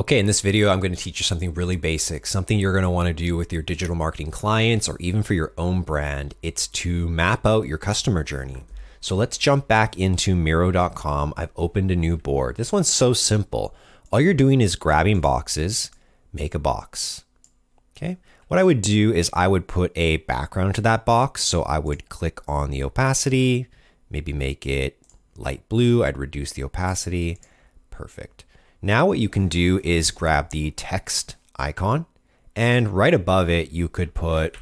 Okay, in this video, I'm going to teach you something really basic, something you're going to want to do with your digital marketing clients or even for your own brand. It's to map out your customer journey. So let's jump back into MIRO.com. I've opened a new board. This one's so simple. All you're doing is grabbing boxes, make a box. Okay. What I would do is I would put a background to that box. So I would click on the opacity, maybe make it light blue. I'd reduce the opacity. Perfect. Now what you can do is grab the text icon and right above it, you could put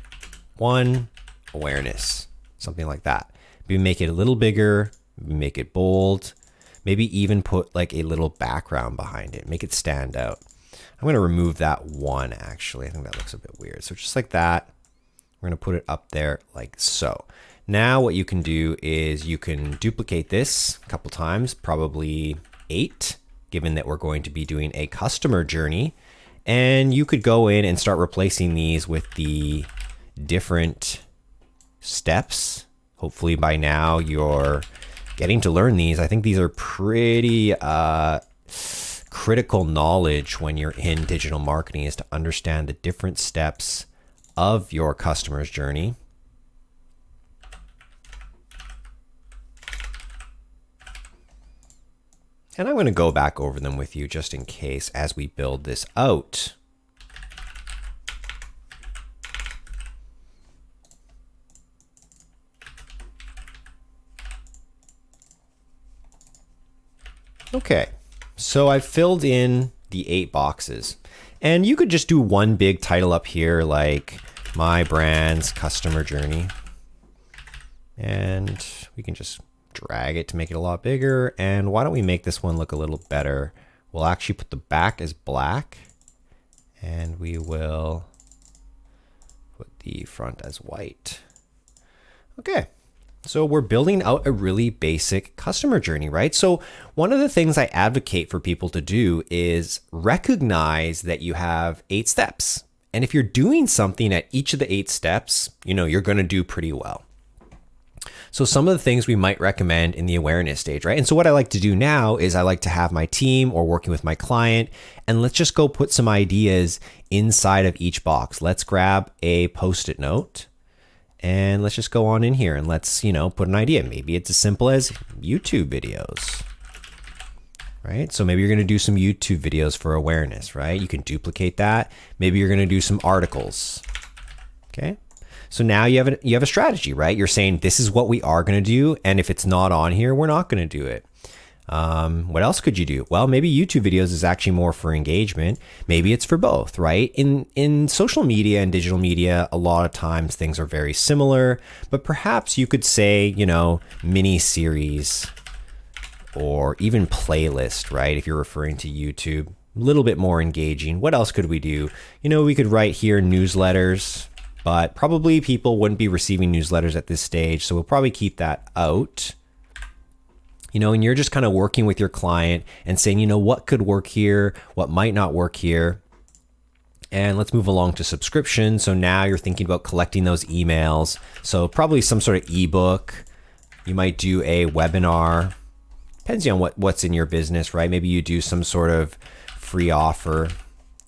one awareness, something like that. Maybe make it a little bigger, maybe make it bold, maybe even put like a little background behind it, make it stand out. I'm going to remove that one actually. I think that looks a bit weird. So just like that, we're going to put it up there like so. Now what you can do is you can duplicate this a couple times, probably 8. Given that we're going to be doing a customer journey, and you could go in and start replacing these with the different steps. Hopefully by now you're getting to learn these. I think these are pretty critical knowledge when you're in digital marketing, is to understand the different steps of your customer's journey. And I'm going to go back over them with you just in case as we build this out. Okay, so I've filled in the 8 boxes. And you could just do one big title up here like my brand's customer journey. And we can just drag it to make it a lot bigger. And why don't we make this one look a little better? We'll actually put the back as black and we will put the front as white. Okay. So we're building out a really basic customer journey, right? So one of the things I advocate for people to do is recognize that you have 8 steps. And if you're doing something at each of the 8 steps, you know, you're going to do pretty well. So some of the things we might recommend in the awareness stage, right? And so what I like to do now is I like to have my team or working with my client, and let's just go put some ideas inside of each box. Let's grab a Post-it note and let's just go on in here and let's, you know, put an idea. Maybe it's as simple as YouTube videos, right? So maybe you're going to do some YouTube videos for awareness, right? You can duplicate that. Maybe you're going to do some articles. Okay. So now you have a strategy, right? You're saying this is what we are going to do, and if it's not on here, we're not going to do it. What else could you do? Well, maybe YouTube videos is actually more for engagement. Maybe it's for both, right? In social media and digital media, a lot of times things are very similar, but perhaps you could say, you know, mini series or even playlist, right? If you're referring to YouTube, a little bit more engaging. What else could we do? You know, we could write here newsletters, but probably people wouldn't be receiving newsletters at this stage. So we'll probably keep that out. You know, and you're just kind of working with your client and saying, you know, what could work here, what might not work here. And let's move along to subscription. So now you're thinking about collecting those emails. So probably some sort of ebook. You might do a webinar. Depends on what's in your business, right? Maybe you do some sort of free offer.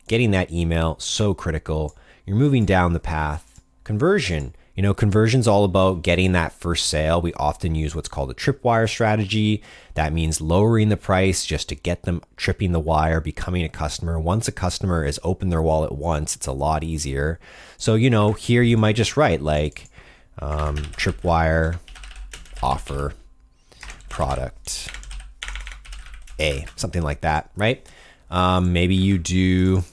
Getting that email, so critical. You're moving down the path. Conversion. You know, conversion's all about getting that first sale. We often use what's called a tripwire strategy. That means lowering the price just to get them tripping the wire, becoming a customer. Once a customer has opened their wallet once, it's a lot easier. So, you know, here you might just write like tripwire offer product A, something like that, right? Maybe you do,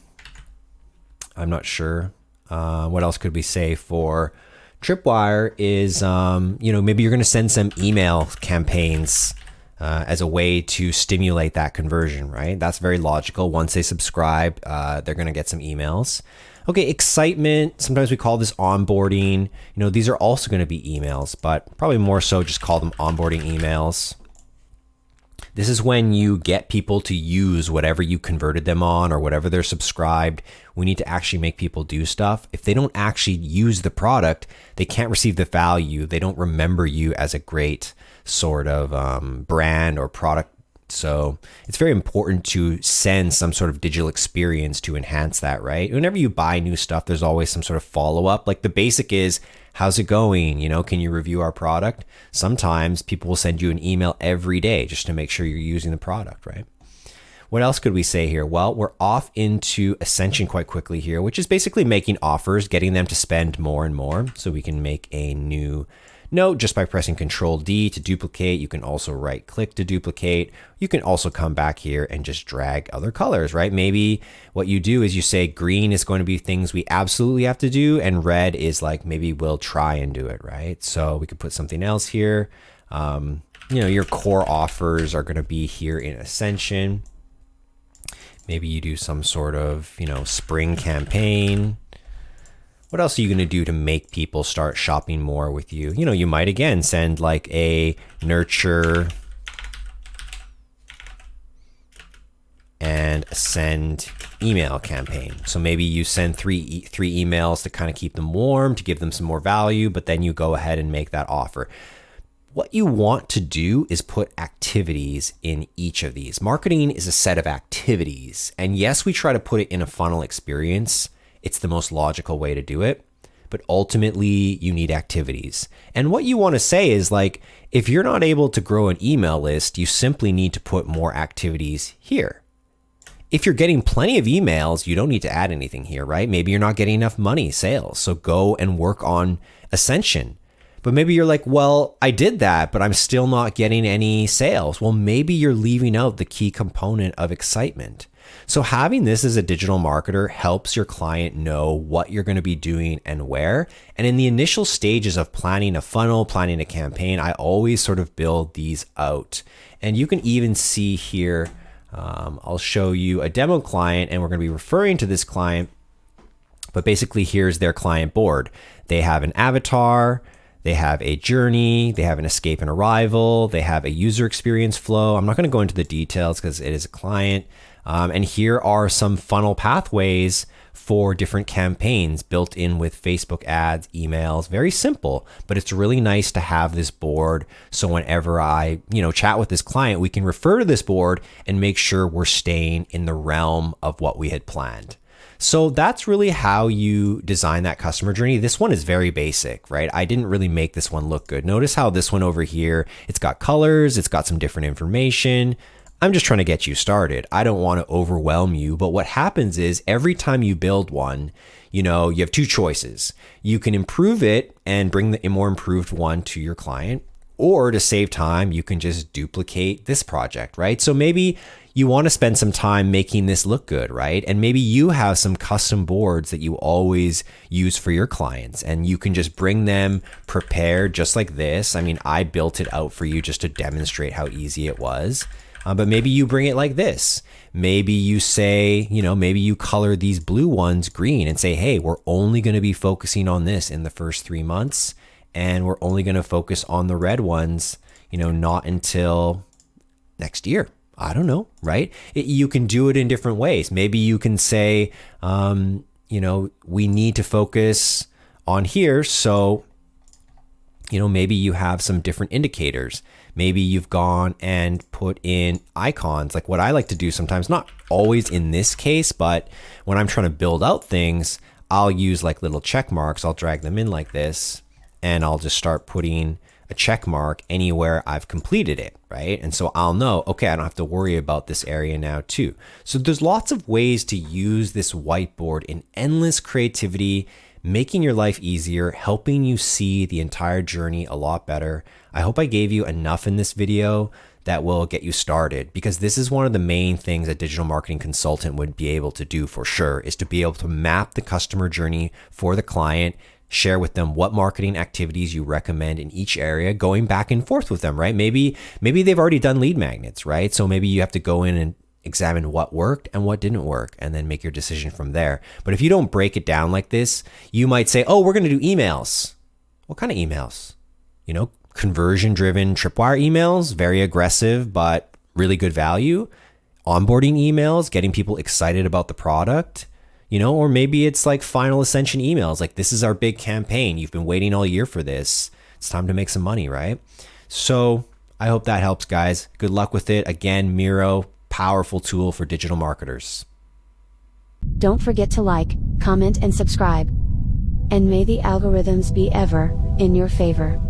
I'm not sure. What else could we say for Tripwire is, you know, maybe you're going to send some email campaigns as a way to stimulate that conversion, right? That's very logical. Once they subscribe, they're going to get some emails. Okay, excitement. Sometimes we call this onboarding. You know, these are also going to be emails, but probably more so just call them onboarding emails. This is when you get people to use whatever you converted them on or whatever they're subscribed. We need to actually make people do stuff. If they don't actually use the product, they can't receive the value. They don't remember you as a great sort of brand or product So it's very important to send some sort of digital experience to enhance that, right? Whenever you buy new stuff, there's always some sort of follow-up. Like the basic is, how's it going? You know, can you review our product? Sometimes people will send you an email every day just to make sure you're using the product, right? What else could we say here? Well, we're off into Ascension quite quickly here, which is basically making offers, getting them to spend more and more. So we can make a new note just by pressing Control D to duplicate. You can also right click to duplicate. You can also come back here and just drag other colors, right? Maybe what you do is you say green is going to be things we absolutely have to do, and red is like maybe we'll try and do it, right? So we could put something else here. You know, your core offers are going to be here in Ascension. Maybe you do some sort of, you know, spring campaign. What else are you going to do to make people start shopping more with you? You know, you might again send like a nurture and send email campaign. So maybe you send three emails to kind of keep them warm, to give them some more value, but then you go ahead and make that offer. What you want to do is put activities in each of these. Marketing is a set of activities. And yes, we try to put it in a funnel experience. It's the most logical way to do it. But ultimately, you need activities. And what you want to say is like, if you're not able to grow an email list, you simply need to put more activities here. If you're getting plenty of emails, you don't need to add anything here, right? Maybe you're not getting enough money, sales. So go and work on Ascension. But maybe you're like, well, I did that, but I'm still not getting any sales. Well, maybe you're leaving out the key component of excitement. So having this as a digital marketer helps your client know what you're going to be doing and where. And in the initial stages of planning a funnel, planning a campaign, I always sort of build these out. And you can even see here, I'll show you a demo client, and we're going to be referring to this client. But basically, here's their client board. They have an avatar. They have a journey, they have an escape and arrival, they have a user experience flow. I'm not going to go into the details because it is a client. And here are some funnel pathways for different campaigns built in with Facebook ads, emails. Very simple, but it's really nice to have this board. So whenever I, chat with this client, we can refer to this board and make sure we're staying in the realm of what we had planned. So that's really how you design that customer journey. This one is very basic, right? I didn't really make this one look good. Notice how this one over here, it's got colors, it's got some different information. I'm just trying to get you started. I don't want to overwhelm you, but what happens is every time you build one, you have two choices. You can improve it and bring the more improved one to your client, or to save time, you can just duplicate this project, right? So maybe you want to spend some time making this look good, right? And maybe you have some custom boards that you always use for your clients, and you can just bring them prepared just like this. I mean, I built it out for you just to demonstrate how easy it was. But maybe you bring it like this. Maybe you say, maybe you color these blue ones green and say, hey, we're only going to be focusing on this in the first 3 months. And we're only going to focus on the red ones, not until next year. I don't know, right? You can do it in different ways. Maybe you can say, we need to focus on here. So, maybe you have some different indicators. Maybe you've gone and put in icons, like what I like to do sometimes, not always in this case, but when I'm trying to build out things, I'll use like little check marks. I'll drag them in like this, and I'll just start putting a check mark anywhere I've completed it, right? And so I'll know, okay, I don't have to worry about this area now too. So there's lots of ways to use this whiteboard in endless creativity, making your life easier, helping you see the entire journey a lot better. I hope I gave you enough in this video that will get you started, because this is one of the main things a digital marketing consultant would be able to do for sure, is to be able to map the customer journey for the client, share with them what marketing activities you recommend in each area, going back and forth with them, right? Maybe they've already done lead magnets, right? So maybe you have to go in and examine what worked and what didn't work, and then make your decision from there. But if you don't break it down like this, you might say, oh, we're going to do emails. What kind of emails? Conversion-driven tripwire emails, very aggressive, but really good value. Onboarding emails, getting people excited about the product. Or maybe it's like final Ascension emails. Like, this is our big campaign. You've been waiting all year for this. It's time to make some money, right? So I hope that helps, guys. Good luck with it. Again, Miro, powerful tool for digital marketers. Don't forget to like, comment, and subscribe. And may the algorithms be ever in your favor.